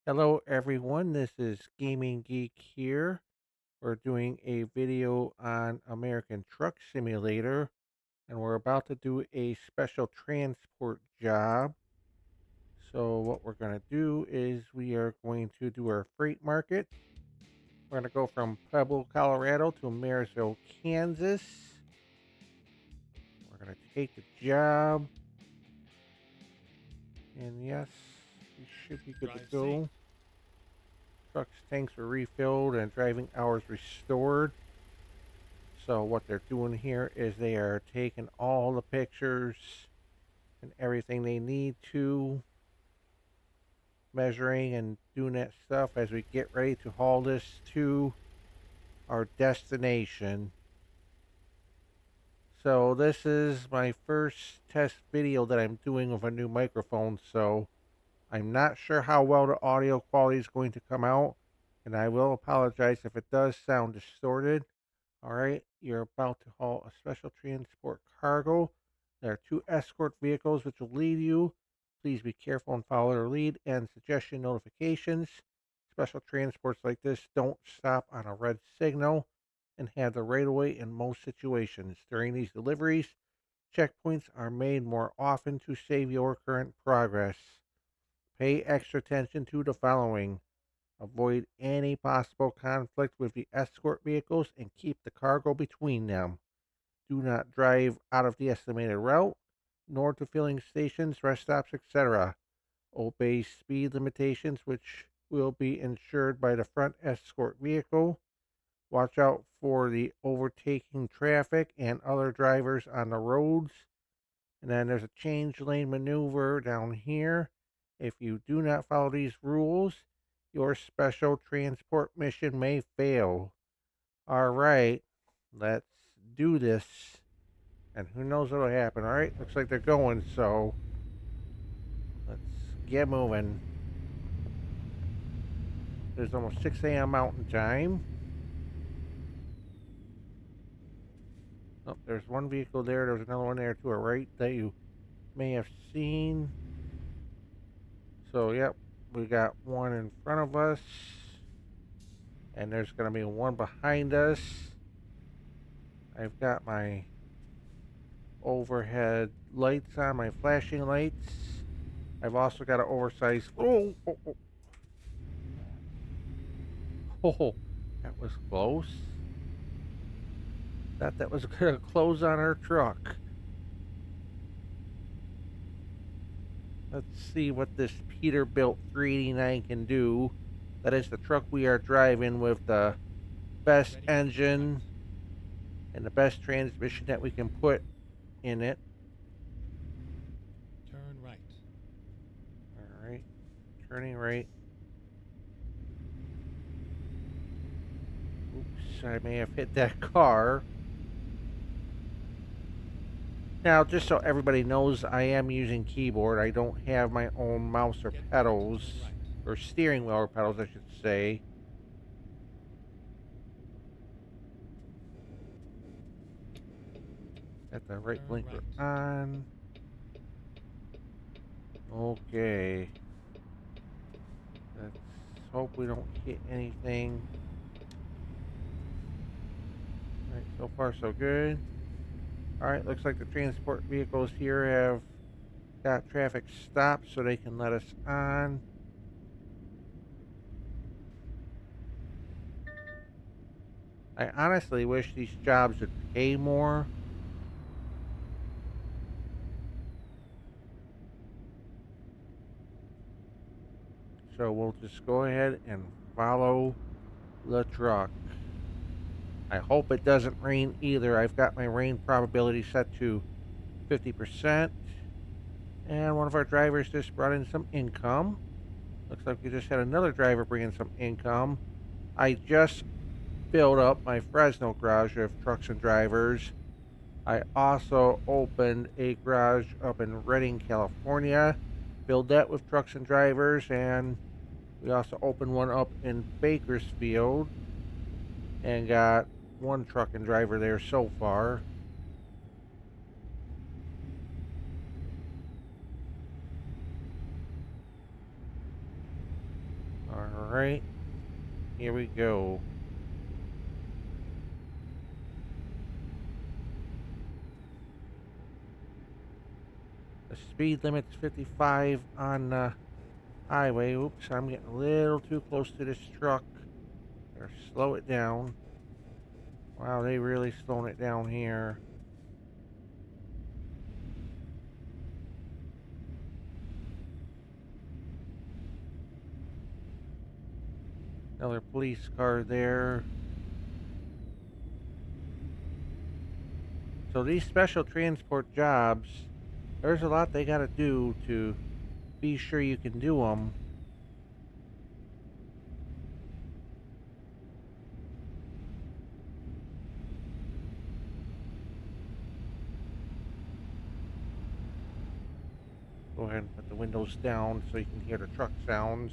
Hello everyone, this is Gaming Geek here. We're doing a video on American Truck Simulator and we're about to do a special transport job. So what we're going to do is we are going to do our freight market. We're going to go from Pueblo, Colorado to Marysville, Kansas. We're going to take the job and yes, we should be good to go. Truck's tanks are refilled and driving hours restored. So what they're doing here is they are taking all the pictures and everything they need to, measuring and doing that stuff as we get ready to haul this to our destination. So this is my first test video that I'm doing with a new microphone, so I'm not sure how well the audio quality is going to come out, and I will apologize if it does sound distorted. All right, you're about to haul a special transport cargo. There are two escort vehicles which will lead you. Please be careful and follow their lead and suggestion notifications. Special transports like this don't stop on a red signal and have the right of way in most situations. During these deliveries, checkpoints are made more often to save your current progress. Pay extra attention to the following. Avoid any possible conflict with the escort vehicles and keep the cargo between them. Do not drive out of the estimated route, nor to filling stations, rest stops, etc. Obey speed limitations, which will be ensured by the front escort vehicle. Watch out for the overtaking traffic and other drivers on the roads. And then there's a change lane maneuver down here. If you do not follow these rules, your special transport mission may fail. All right, let's do this. And who knows what'll happen. All right, looks like they're going, so let's get moving. There's almost 6 a.m. Mountain Time. Oh, there's one vehicle there. There's another one there to our right that you may have seen. So, yep, we got one in front of us. And there's going to be one behind us. I've got my overhead lights on, my flashing lights. I've also got an oversized. Oh, that was close. Thought that was going to close on our truck. Let's see what this Peterbilt 389 can do. That is the truck we are driving with the best engine and the best transmission that we can put in it. Turn right. All right, turning right. Oops, I may have hit that car. Now, just so everybody knows, I am using keyboard. I don't have my own mouse or Get right pedals, to the right. or steering wheel or pedals, I should say. Got the right Turn blinker right. on. Okay. Let's hope we don't hit anything. Alright, so far so good. Alright, looks like the transport vehicles here have got traffic stopped so they can let us on. I honestly wish these jobs would pay more. So we'll just go ahead and follow the truck. I hope it doesn't rain either. I've got my rain probability set to 50%. And one of our drivers just brought in some income. Looks like we just had another driver bring in some income. I just filled up my Fresno garage with trucks and drivers. I also opened a garage up in Redding, California. Filled that with trucks and drivers. And we also opened one up in Bakersfield and got one truck and driver there so far. Alright, here we go. The speed limit's 55 on the highway. Oops, I'm getting a little too close to this truck. Better slow it down. Wow, they really slowing it down here. Another police car there. So these special transport jobs, there's a lot they gotta do to be sure you can do them. Go ahead and put the windows down so you can hear the truck sounds.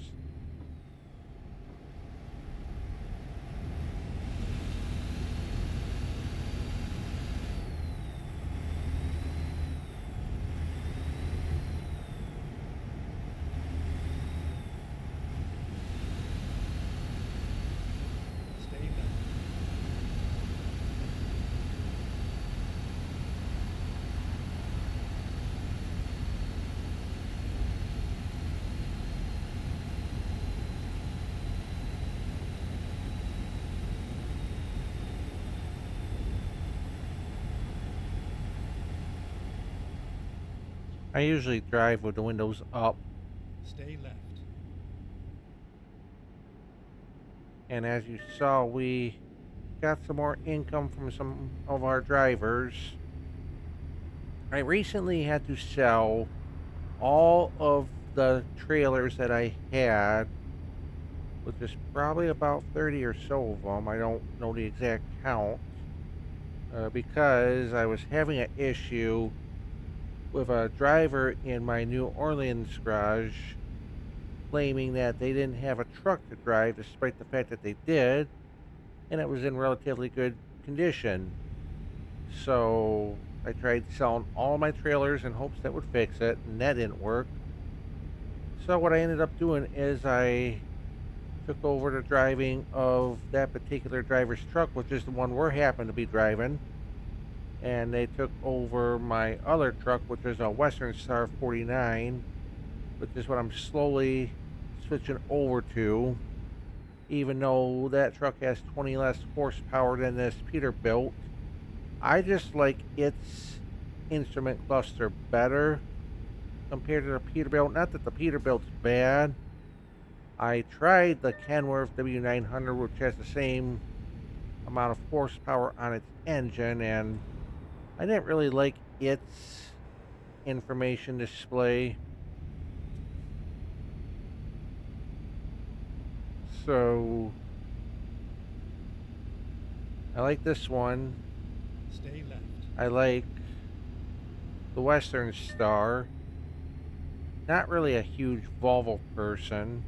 Stay left. I usually drive with the windows up, Stay left. and as you saw, we got some more income from some of our drivers. I recently had to sell all of the trailers that I had, which is probably about 30 or so of them. I don't know the exact count, because I was having an issue with a driver in my New Orleans garage claiming that they didn't have a truck to drive despite the fact that they did, and it was in relatively good condition. So I tried selling all my trailers in hopes that would fix it, and that didn't work. So what I ended up doing is I took over the driving of that particular driver's truck, which is the one we're happen to be driving, and they took over my other truck, which is a Western Star 49, which is what I'm slowly switching over to, even though that truck has 20 less horsepower than this Peterbilt. I just like its instrument cluster better compared to the Peterbilt. Not that the Peterbilt's bad. I tried the Kenworth W900, which has the same amount of horsepower on its engine, and I didn't really like its information display. So I like this one. Stay left. I like the Western Star. Not really a huge Volvo person.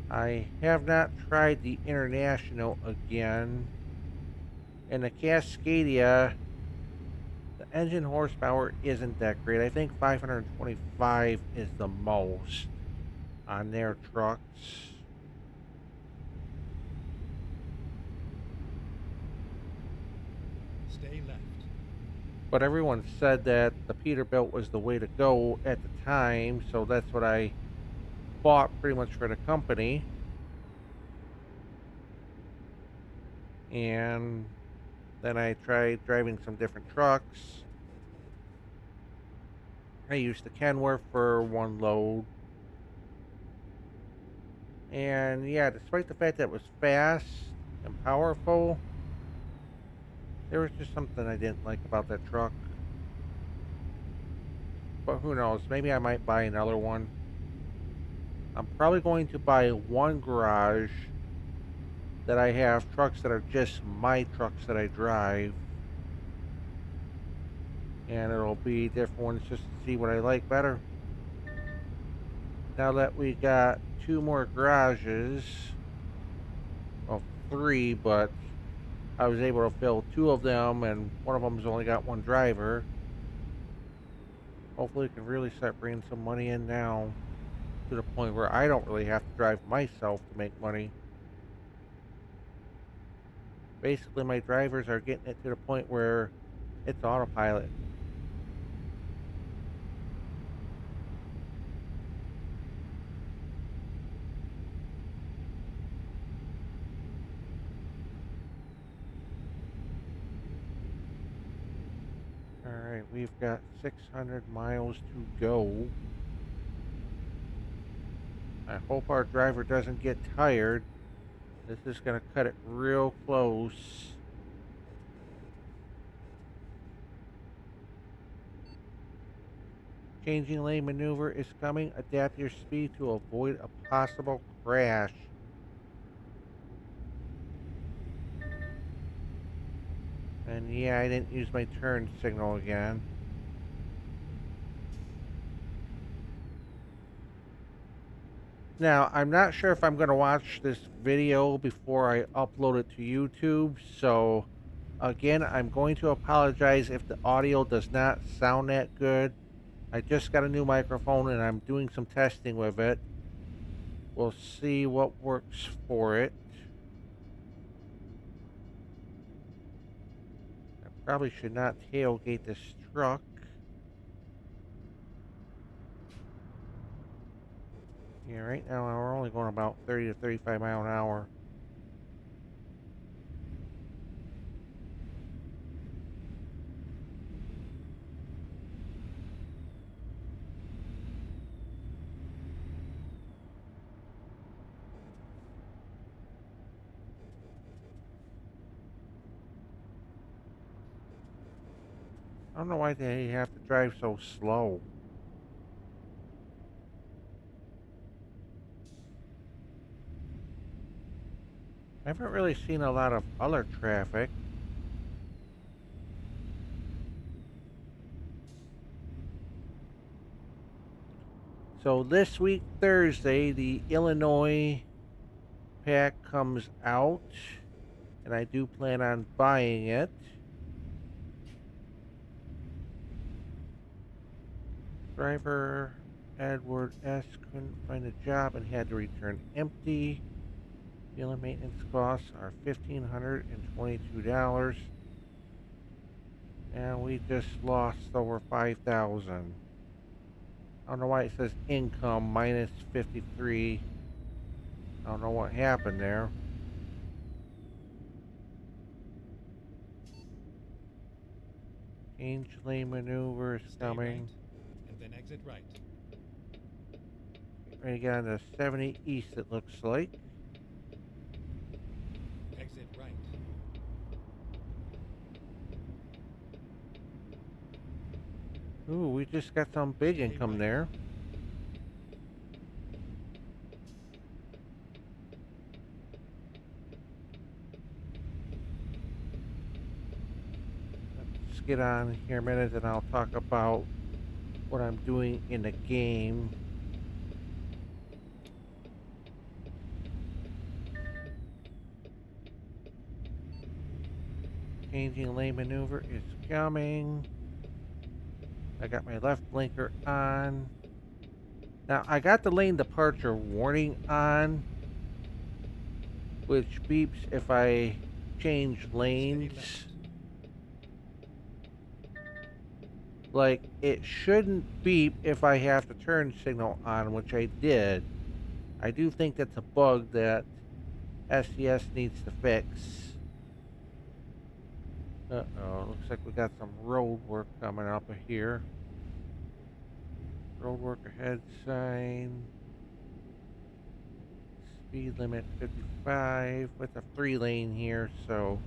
I have not tried the International again. And the Cascadia, the engine horsepower isn't that great. I think 525 is the most on their trucks. Stay left. But everyone said that the Peterbilt was the way to go at the time, so that's what I bought pretty much for the company. And then I tried driving some different trucks. I used the Kenworth for one load. And yeah, despite the fact that it was fast and powerful, there was just something I didn't like about that truck. But who knows, maybe I might buy another one. I'm probably going to buy one garage that I have trucks that are just my trucks that I drive. And it'll be different ones just to see what I like better. Now that we got two more garages, well, three, but I was able to fill two of them, and one of them's only got one driver. Hopefully, we can really start bringing some money in now. to the point where I don't really have to drive myself to make money. Basically, my drivers are getting it to the point where it's autopilot. Alright, we've got 600 miles to go. I hope our driver doesn't get tired. This is going to cut it real close. Changing lane maneuver is coming. Adapt your speed to avoid a possible crash. And yeah, I didn't use my turn signal again. Now, I'm not sure if I'm going to watch this video before I upload it to YouTube, so again, I'm going to apologize if the audio does not sound that good. I just got a new microphone and I'm doing some testing with it. We'll see what works for it. I probably should not tailgate this truck. Yeah, right now we're only going about 30 to 35 mile an hour. I don't know why they have to drive so slow. I haven't really seen a lot of other traffic. So this week, Thursday, the Illinois pack comes out, and I do plan on buying it. Driver Edward S. couldn't find a job and had to return empty. Dealer maintenance costs are $1,522. And we just lost over 5,000. I don't know why it says income minus 53. I don't know what happened there. Change lane maneuver is Stay coming. right, and then exit right. Ready to get on to 70 east, it looks like. Exit right. Ooh, we just got some big Stay income right. there. Let's get on here a minute and I'll talk about what I'm doing in the game. Changing lane maneuver is coming. I got my left blinker on. Now, I got the lane departure warning on, which beeps if I change lanes. Like, it shouldn't beep if I have the turn signal on, which I did. I do think that's a bug that SCS needs to fix. Uh-oh, looks like we got some road work coming up here. Road work ahead sign. Speed limit 55 with a 3-lane here, so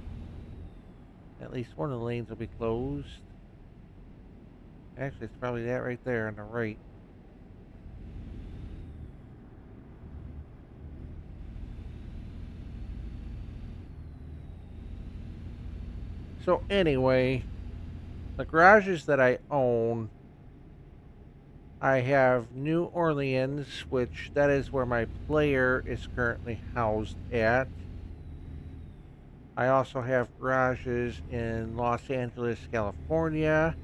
at least one of the lanes will be closed. Actually, it's probably that right there on the right. So anyway, the garages that I own, I have New Orleans, which that is where my player is currently housed at. I also have garages in Los Angeles, California,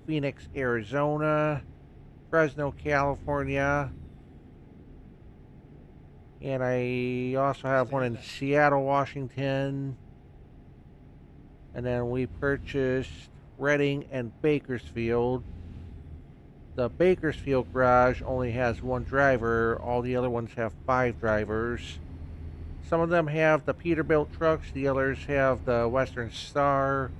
Phoenix, Arizona, Fresno, California, And I also have one Stay in left. Seattle, Washington. And then we purchased Reading and Bakersfield. The Bakersfield garage only has one driver. All the other ones have 5 drivers. Some of them have the Peterbilt trucks. The others have the Western Star.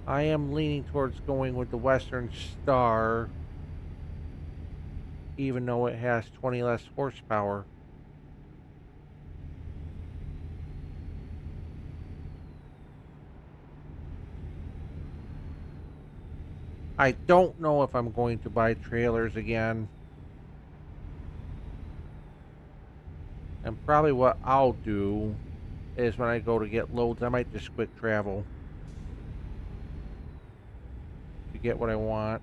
I am leaning towards going with the Western Star, even though it has 20 less horsepower. I don't know if I'm going to buy trailers again. And probably what I'll do is when I go to get loads, I might just quick travel to get what I want.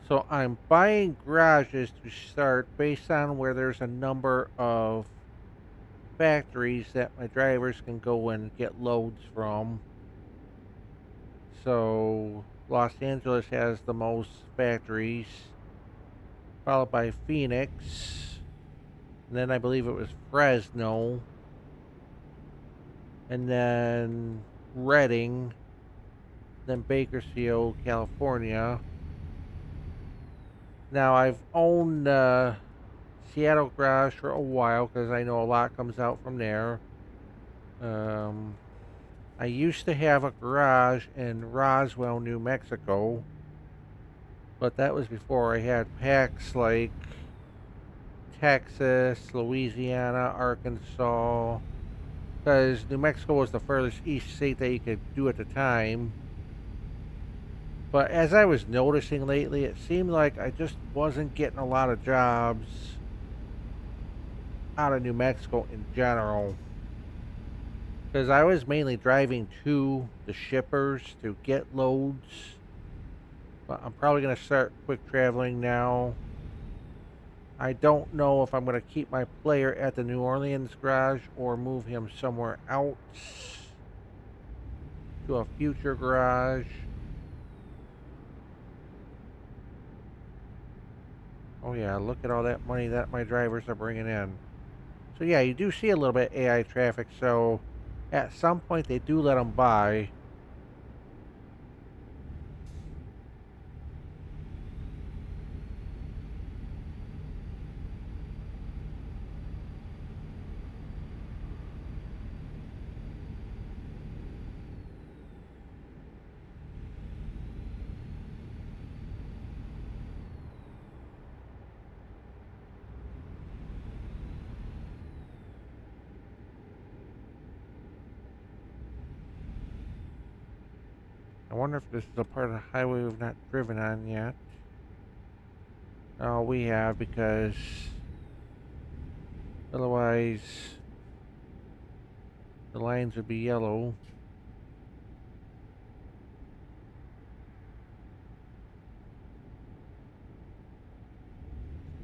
So I'm buying garages to start based on where there's a number of factories that my drivers can go and get loads from. So Los Angeles has the most factories, followed by Phoenix. And then I believe it was Fresno. And then Reading. Then Bakersfield, California. Now I've owned Seattle garage for a while because I know a lot comes out from there. Um, I used to have a garage in Roswell, New Mexico, but that was before I had packs like Texas, Louisiana, Arkansas, because New Mexico was the furthest east state that you could do at the time. But as I was noticing lately, it seemed like I just wasn't getting a lot of jobs out of New Mexico in general. Because I was mainly driving to the shippers to get loads. But I'm probably going to start quick traveling now. I don't know if I'm going to keep my player at the New Orleans garage or move him somewhere else to a future garage. Oh yeah, look at all that money that my drivers are bringing in. So yeah, you do see a little bit AI traffic. So at some point they do let them by. I wonder if this is a part of the highway we've not driven on yet. Oh, we have, because otherwise the lines would be yellow.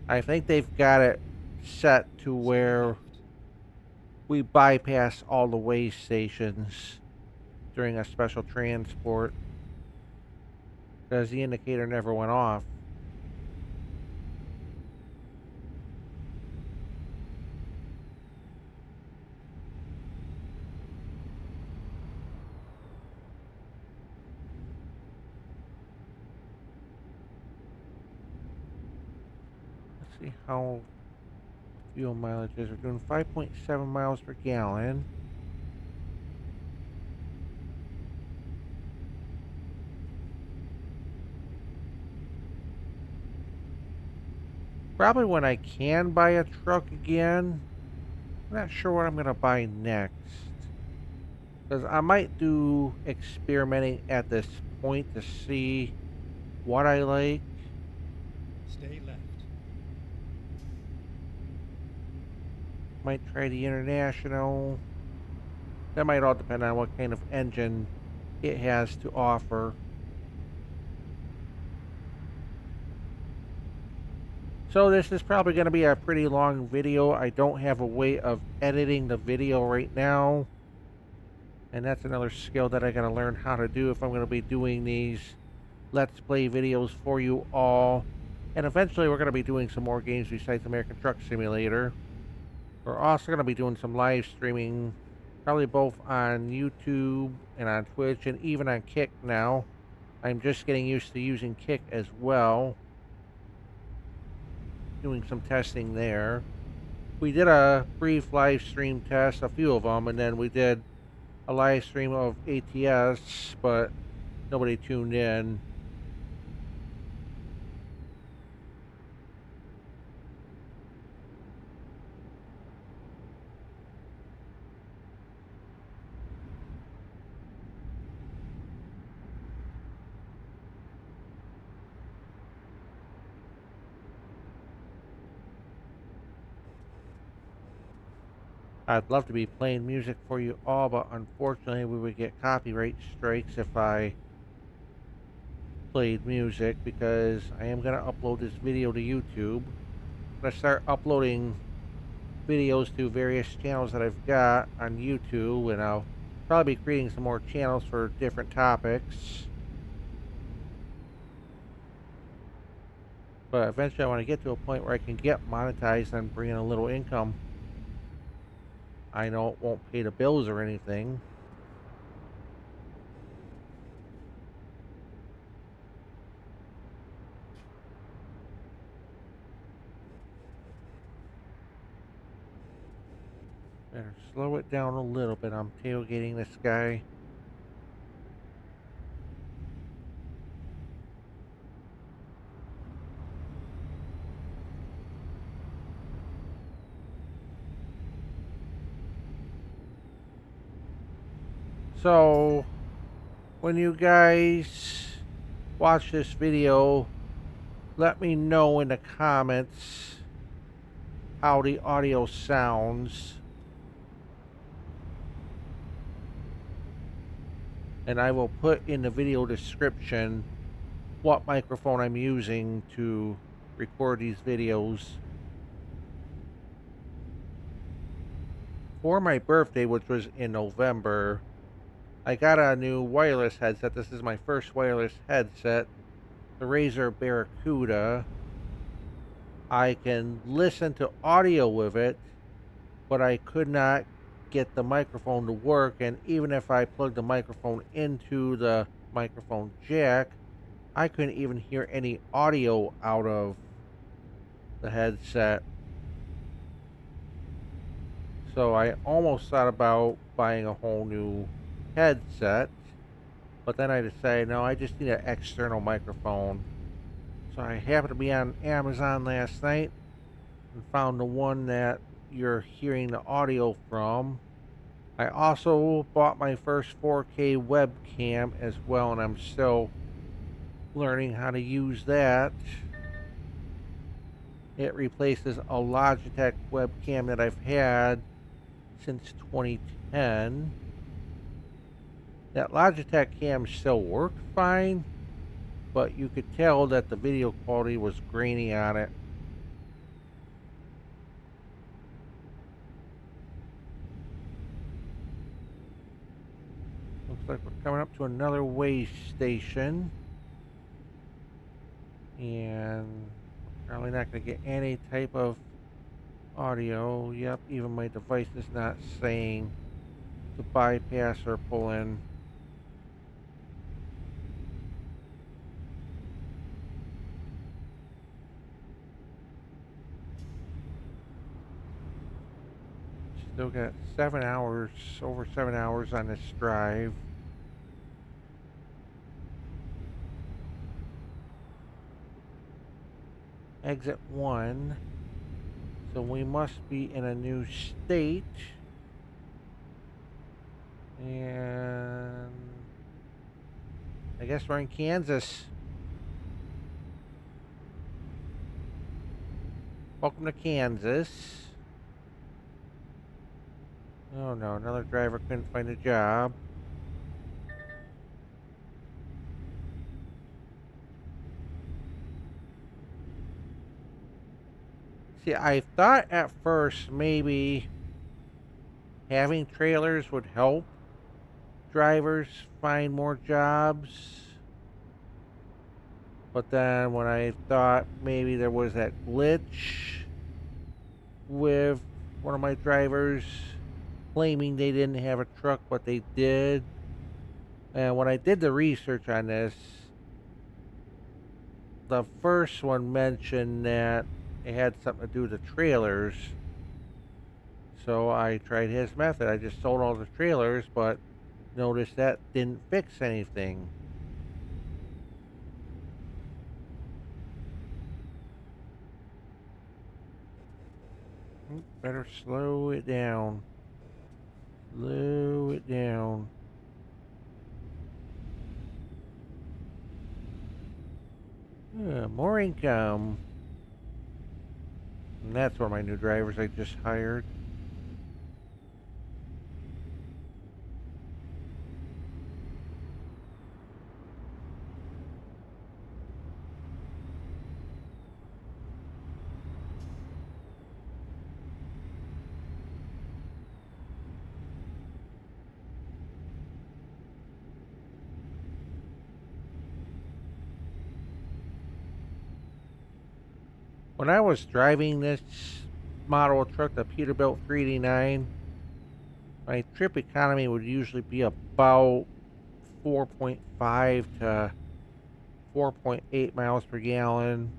I think they've got it set to Stay where left. we bypass all the way stations during a special transport because the indicator never went off. Let's see how fuel mileage is. We're doing 5.7 miles per gallon. Probably when I can buy a truck again. I'm not sure what I'm going to buy next. Because I might do experimenting at this point to see what I like. Stay left. Might try the International. That might all depend on what kind of engine it has to offer. So this is probably going to be a pretty long video. I don't have a way of editing the video right now. And that's another skill that I got to learn how to do if I'm going to be doing these Let's Play videos for you all. And eventually we're going to be doing some more games besides American Truck Simulator. We're also going to be doing some live streaming, probably both on YouTube and on Twitch and even on Kick now. I'm just getting used to using Kick as well. Doing some testing there. We did a brief live stream test, a few of them, and then we did a live stream of ATS, but nobody tuned in. I'd love to be playing music for you all, but unfortunately we would get copyright strikes if I played music, because I am going to upload this video to YouTube. I'm going to start uploading videos to various channels that I've got on YouTube, and I'll probably be creating some more channels for different topics. But eventually I want to get to a point where I can get monetized and bring in a little income. I know it won't pay the bills or anything. Better slow it down a little bit. I'm tailgating this guy. So, when you guys watch this video, let me know in the comments how the audio sounds. And I will put in the video description what microphone I'm using to record these videos. For my birthday, which was in November, I got a new wireless headset. This is my first wireless headset, the Razer Barracuda. I can listen to audio with it, but I could not get the microphone to work, and even if I plugged the microphone into the microphone jack, I couldn't even hear any audio out of the headset. So I almost thought about buying a whole new headset, but then I decided, no, I just need an external microphone. So I happened to be on Amazon last night and found the one that you're hearing the audio from. I also bought my first 4K webcam as well, and I'm still learning how to use that. It replaces a Logitech webcam that I've had since 2010. That Logitech cam still worked fine, but you could tell that the video quality was grainy on it. Looks like we're coming up to another way station, and probably not going to get any type of audio. Yep, even my device is not saying to bypass or pull in. Still got 7 hours, over 7 hours on this drive. Exit 1. So we must be in a new state. And I guess we're in Kansas. Welcome to Kansas. Oh no, another driver couldn't find a job. See, I thought at first maybe having trailers would help drivers find more jobs. But then when I thought maybe there was that glitch with one of my drivers claiming they didn't have a truck, but they did. And when I did the research on this, the first one mentioned that it had something to do with the trailers. So I tried his method. I just sold all the trailers, but noticed that didn't fix anything. Better slow it down. Slow it down. More income. And that's one of my new drivers I just hired. When I was driving this model of truck, the Peterbilt 389, my trip economy would usually be about 4.5 to 4.8 miles per gallon.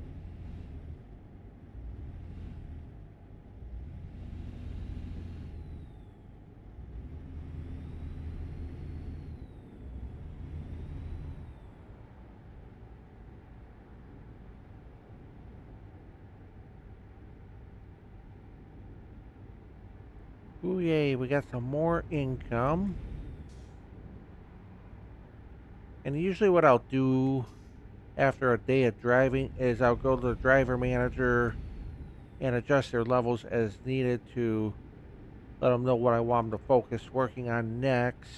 Ooh, yay, we got some more income. And usually what I'll do after a day of driving is I'll go to the driver manager and adjust their levels as needed to let them know what I want them to focus working on next.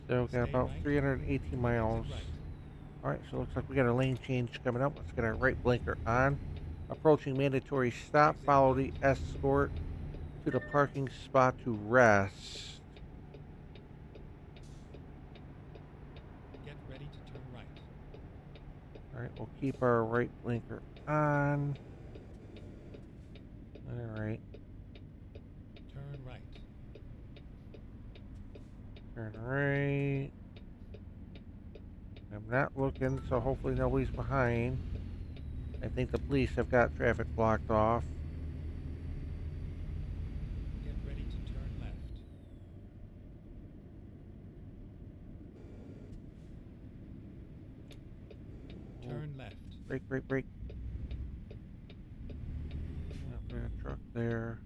So got Stay about right. 318 miles. Exit right. Alright, so looks like we got a lane change coming up. Let's get our right blinker on. Approaching mandatory stop. Exit Follow right. the escort to the parking spot to rest. Get ready to turn right. Alright, we'll keep our right blinker on. Alright, Turn right. turn right. I'm not looking, so hopefully nobody's behind. I think the police have got traffic blocked off. Get ready to turn left. Turn left. Brake, brake, brake. Yep, there's a truck there.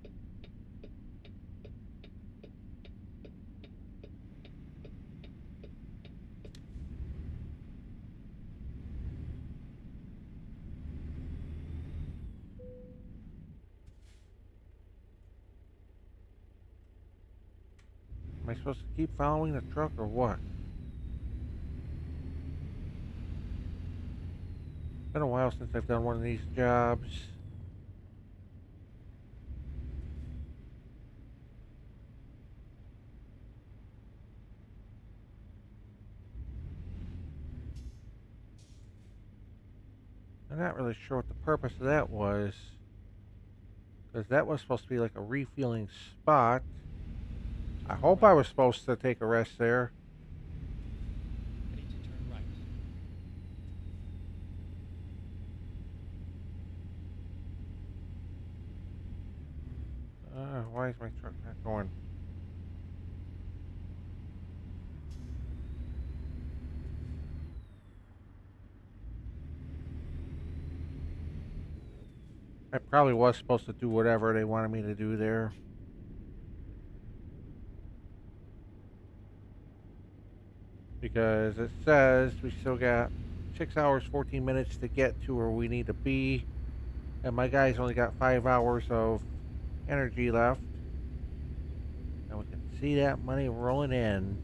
Am I supposed to keep following the truck or what? Been a while since I've done one of these jobs. I'm not really sure what the purpose of that was. Because that was supposed to be like a refueling spot. I Turn hope right. I was supposed to take a rest there. Ready to turn right. Why is my truck not going? I probably was supposed to do whatever they wanted me to do there. Because it says we still got 6 hours, 14 minutes to get to where we need to be. And my guy's only got 5 hours of energy left. And we can see that money rolling in.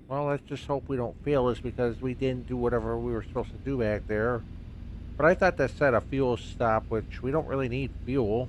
Well, let's just hope we don't fail this because we didn't do whatever we were supposed to do back there. But I thought that said a fuel stop, which we don't really need fuel.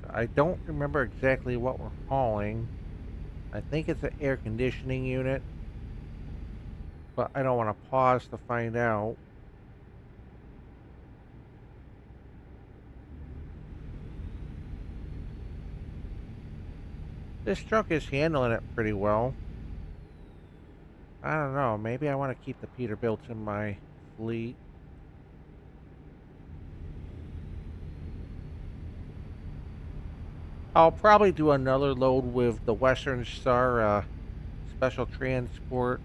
So I don't remember exactly what we're hauling. I think it's an air conditioning unit, but I don't want to pause to find out. This truck is handling it pretty well. I don't know. Maybe I want to keep the Peterbilts in my fleet. I'll probably do another load with the Western Star Special Transport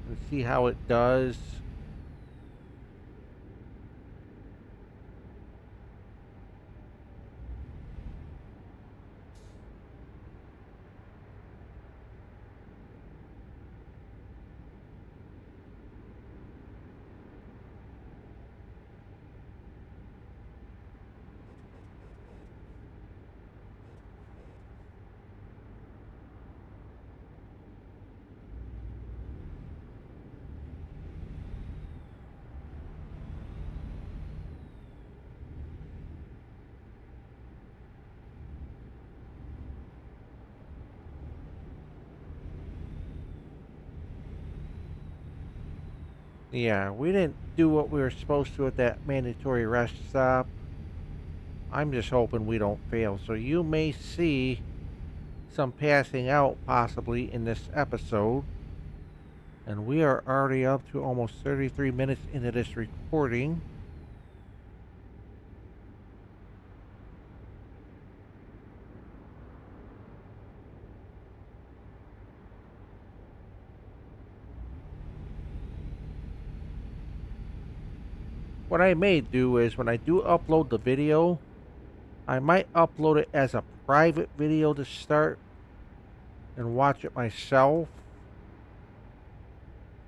and see how it does. Yeah, we didn't do what we were supposed to at that mandatory rest stop. I'm just hoping we don't fail. So you may see some passing out possibly in this episode. And we are already up to almost 33 minutes into this recording. What I may do is when I do upload the video, I might upload it as a private video to start and watch it myself.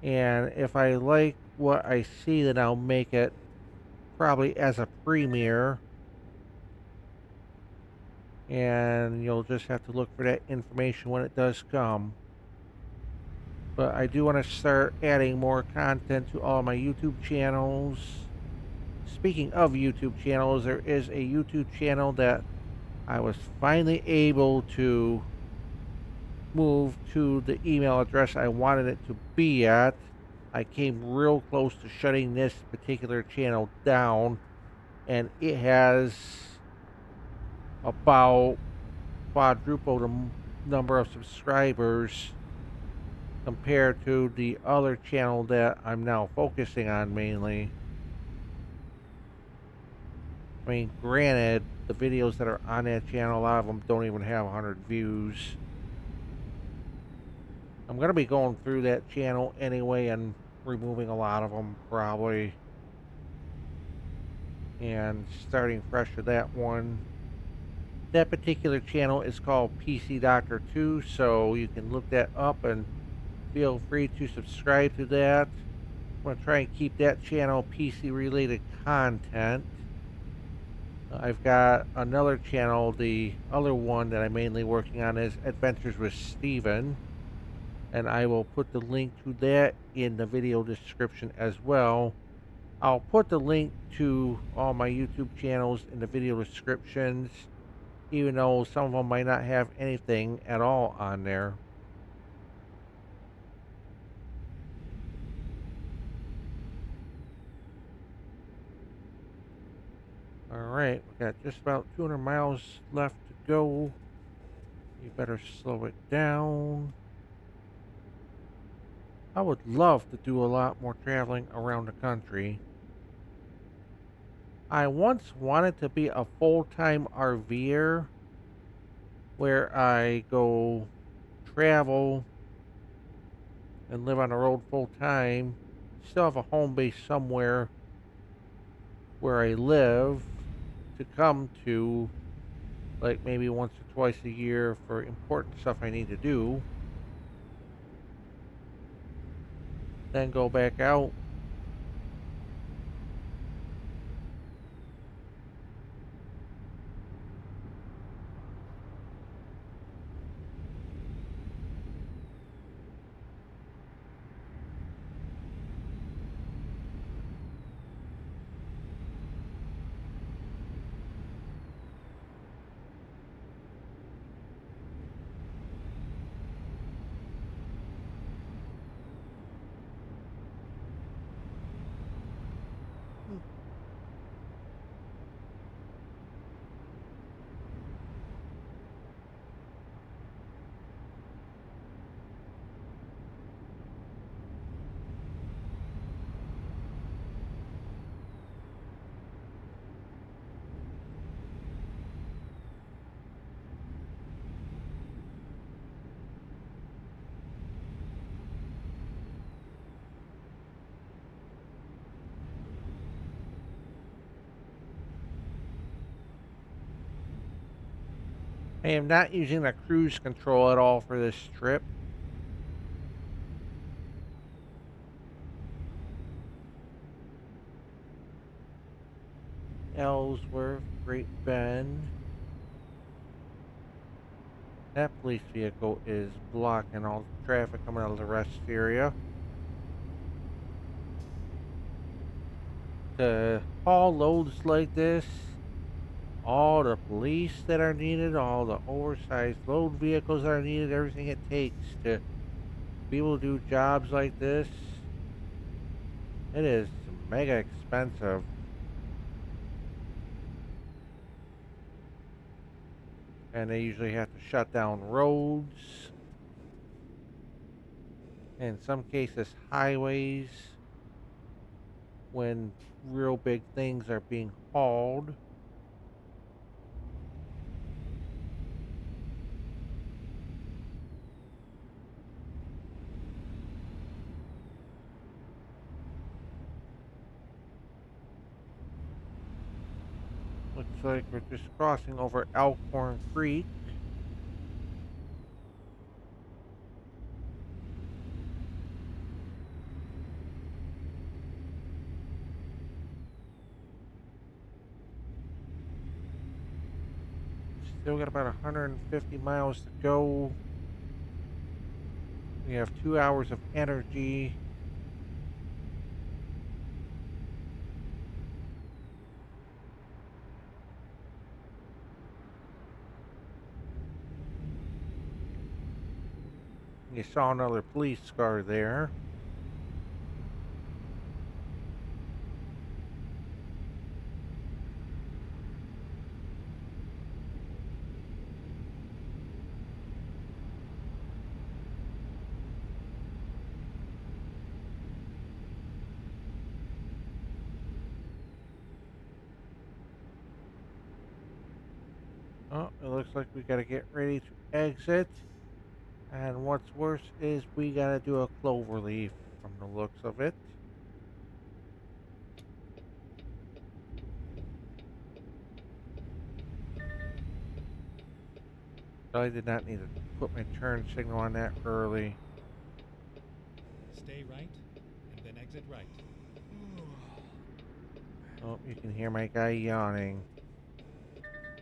And if I like what I see, then I'll make it probably as a premiere. And you'll just have to look for that information when it does come. But I do want to start adding more content to all my YouTube channels. Speaking of YouTube channels, there is a YouTube channel that I was finally able to move to the email address I wanted it to be at. I came real close to shutting this particular channel down, and it has about quadruple the number of subscribers compared to the other channel that I'm now focusing on mainly. I mean, granted, the videos that are on that channel, a lot of them don't even have 100 views. I'm going to be going through that channel anyway and removing a lot of them probably. And starting fresh with that one. That particular channel is called PC Doctor 2, so you can look that up and feel free to subscribe to that. I'm going to try and keep that channel PC related content. I've got another channel, the other one that I'm mainly working on is Adventures with Steven. And I will put the link to that in the video description as well. I'll put the link to all my YouTube channels in the video descriptions, even though some of them might not have anything at all on there. Alright, we got just about 200 miles left to go. You better slow it down. I would love to do a lot more traveling around the country. I once wanted to be a full-time RVer where I go travel and live on the road full time. Still have a home base somewhere where I live to come to, like maybe once or twice a year for important stuff I need to do. Then go back out. I am not using the cruise control at all for this trip. Ellsworth, Great Bend. That police vehicle is blocking all the traffic coming out of the rest area. To haul loads like this, all the police that are needed, all the oversized load vehicles that are needed, everything it takes to be able to do jobs like this, it is mega expensive. And they usually have to shut down roads, in some cases highways, when real big things are being hauled. Looks like we're just crossing over Elkhorn Creek. Still got about 150 miles to go. We have 2 hours of energy. You saw another police car there. Oh, it looks like we gotta get ready to exit. And what's worse is we gotta do a clover leaf from the looks of it. I did not need to put my turn signal on that early. Stay right, and then exit right. Oh, you can hear my guy yawning.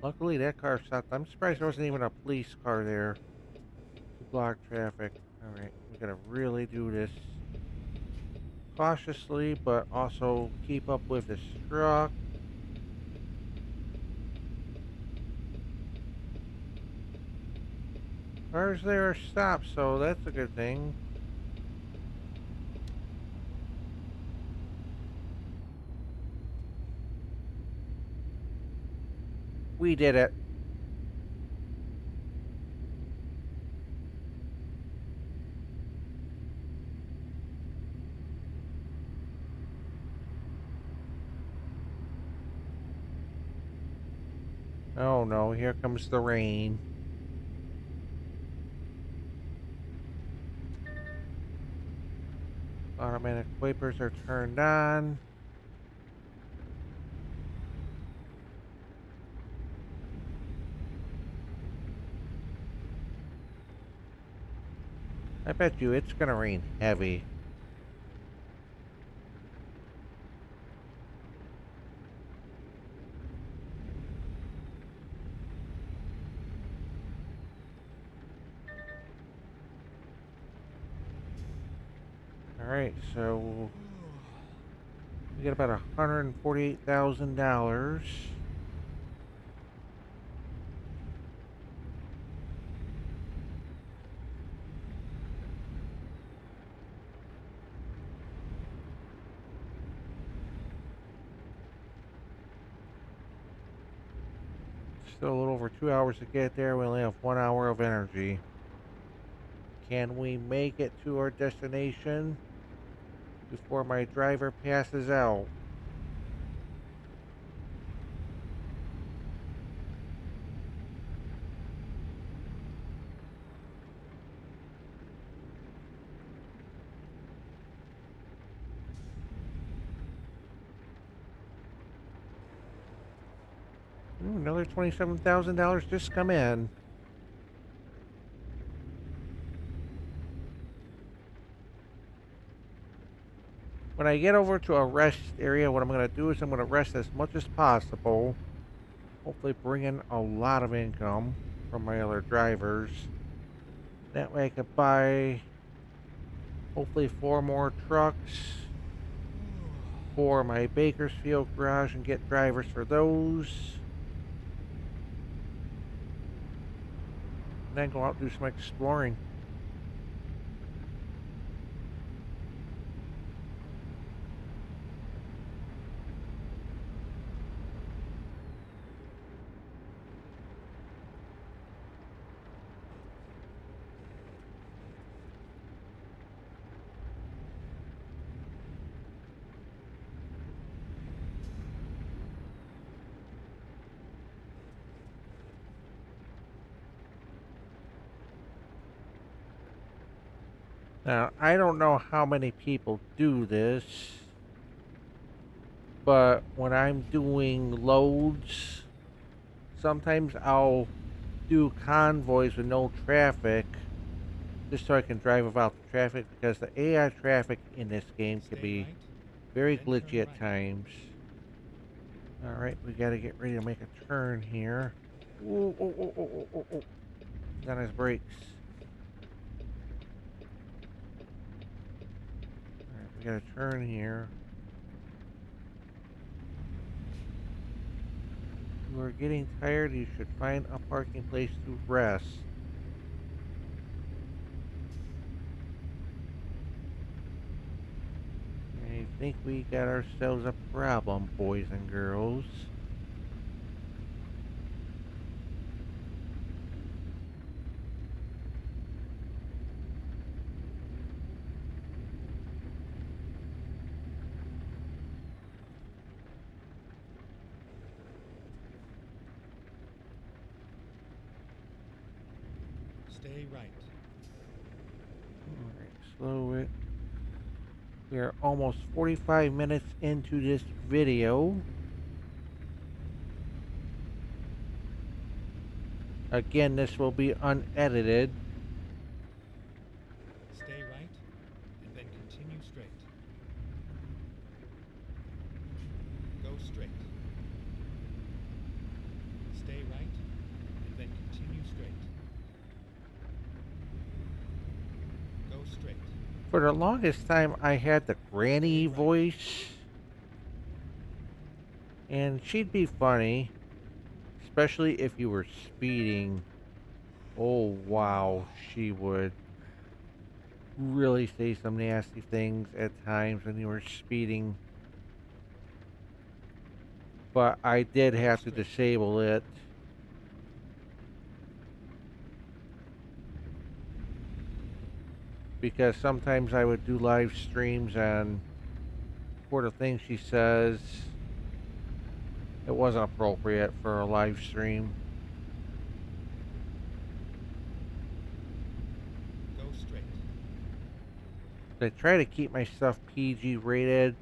Luckily, that car stopped. I'm surprised there wasn't even a police car there to block traffic. Alright, we gotta really do this cautiously, but also keep up with this truck. Cars there are stopped, so that's a good thing. We did it. Oh no, here comes the rain. Automatic wipers are turned on. I bet you it's gonna rain heavy. Alright, so we get about $148,000. Still a little over 2 hours to get there. We only have 1 hour of energy. Can we make it to our destination before my driver passes out? Ooh, another $27,000 just come in. When I get over to a rest area, what I'm going to do is I'm going to rest as much as possible. Hopefully bring in a lot of income from my other drivers. That way I could buy hopefully 4 more trucks for my Bakersfield garage and get drivers for those. And then go out and do some exploring. Now, I don't know how many people do this, but when I'm doing loads, sometimes I'll do convoys with no traffic just so I can drive without the traffic because the AI traffic in this game can Stay be right, very then glitchy turn at right. times. Alright, we gotta get ready to make a turn here. Ooh, oh, oh, oh, oh, oh, oh. He's on his brakes. Alright, we gotta turn here. If you are getting tired, you should find a parking place to rest. I think we got ourselves a problem, boys and girls. Stay right. Alright, slow it. We are almost 45 minutes into this video. Again, this will be unedited. Stay right, and then continue straight. Go straight. Stay right, and then continue straight. Go straight. For the longest time, I had the granny Stay right. voice. And she'd be funny. Especially if you were speeding. Oh, wow. She would really say some nasty things at times when you were speeding. But I did Go have to straight. disable it. because sometimes I would do live streams and for the things she says, it wasn't appropriate for a live stream. Go straight. I try to keep my stuff PG rated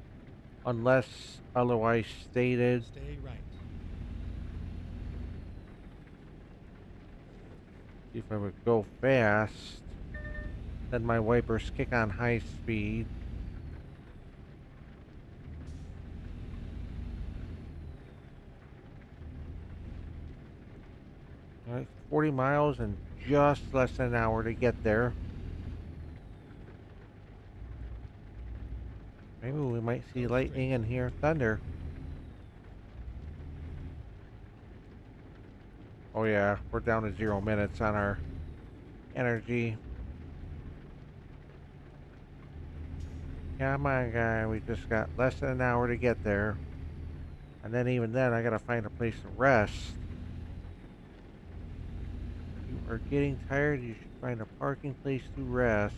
unless otherwise stated. Stay right. If I would go fast, then my wipers kick on high speed. Alright, 40 miles and just less than an hour to get there. Maybe we might see Go lightning straight. and hear thunder. Oh yeah, we're down to 0 minutes on our energy. Come on, guy. We just got less than an hour to get there. And then even then, I gotta find a place to rest. If you are getting tired, you should find a parking place to rest.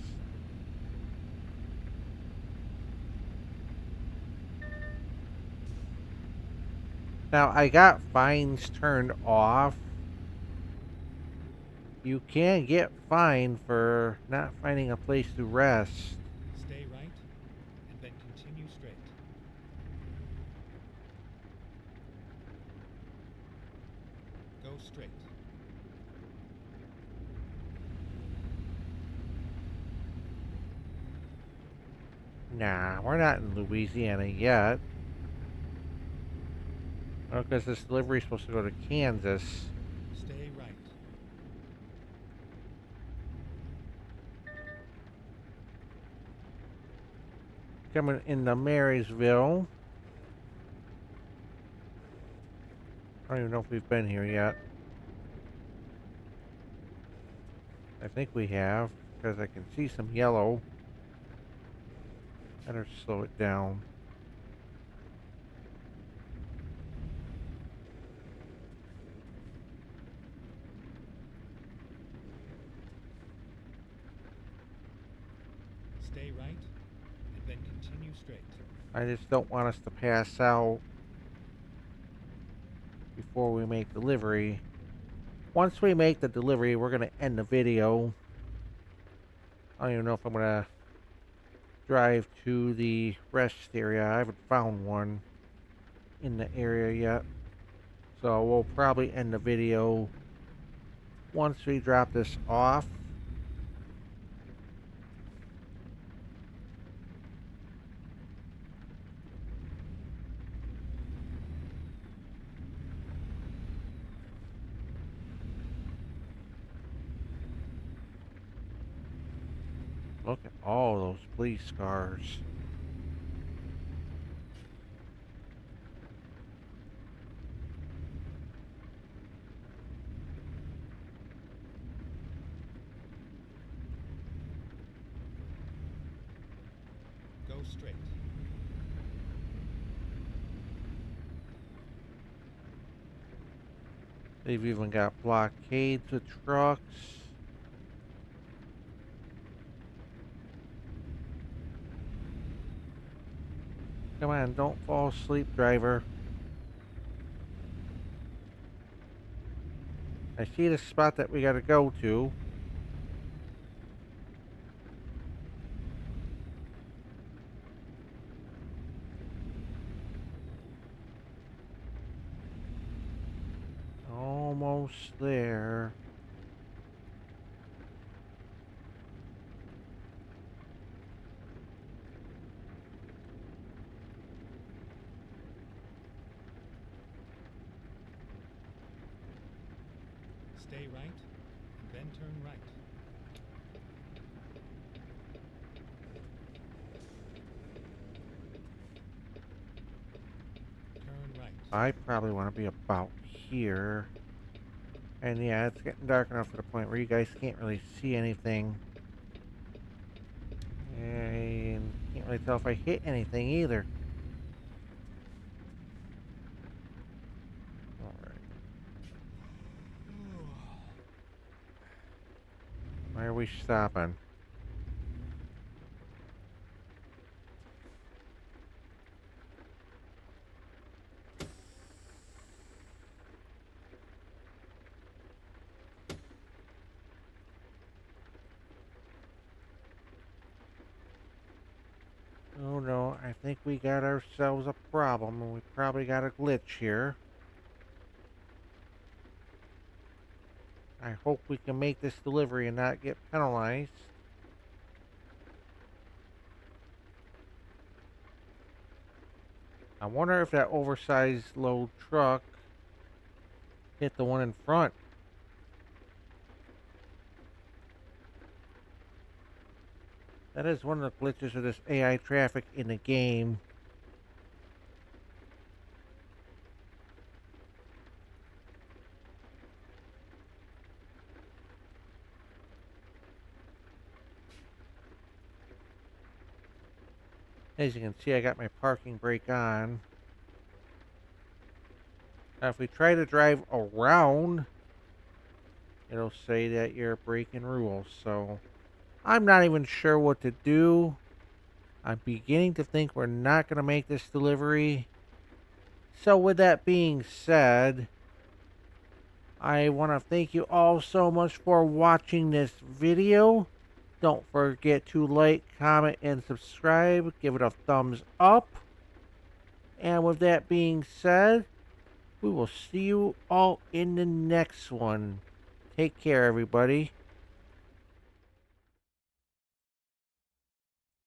Now, I got fines turned off. You can get fined for not finding a place to rest. Stay right, and then continue straight. Go straight. Nah, we're not in Louisiana yet. Because this delivery is supposed to go to Kansas. Stay right. Coming into Marysville. I don't even know if we've been here yet. I think we have, because I can see some yellow. Better slow it down. Stay right, and then continue straight. I just don't want us to pass out before we make delivery. Once we make the delivery, we're going to end the video. I don't even know if I'm going to drive to the rest area. I haven't found one in the area yet. So we'll probably end the video once we drop this off. Look at all those police cars. Go straight. They've even got blockades of trucks. Come on, don't fall asleep, driver. I see the spot that we gotta go to. Almost there. Stay right, and then turn right. Turn right. I probably want to be about here. And yeah, it's getting dark enough to the point where you guys can't really see anything. And can't really tell if I hit anything either. Alright. Why are we stopping? Oh no, I think we got ourselves a problem and we probably got a glitch here. I hope we can make this delivery and not get penalized. I wonder if that oversized load truck hit the one in front. That is one of the glitches of this AI traffic in the game. As you can see, I got my parking brake on. Now, if we try to drive around, it'll say that you're breaking rules. So, I'm not even sure what to do. I'm beginning to think we're not going to make this delivery. So, with that being said, I want to thank you all so much for watching this video. Don't forget to like, comment, and subscribe. Give it a thumbs up. And with that being said, we will see you all in the next one. Take care, everybody.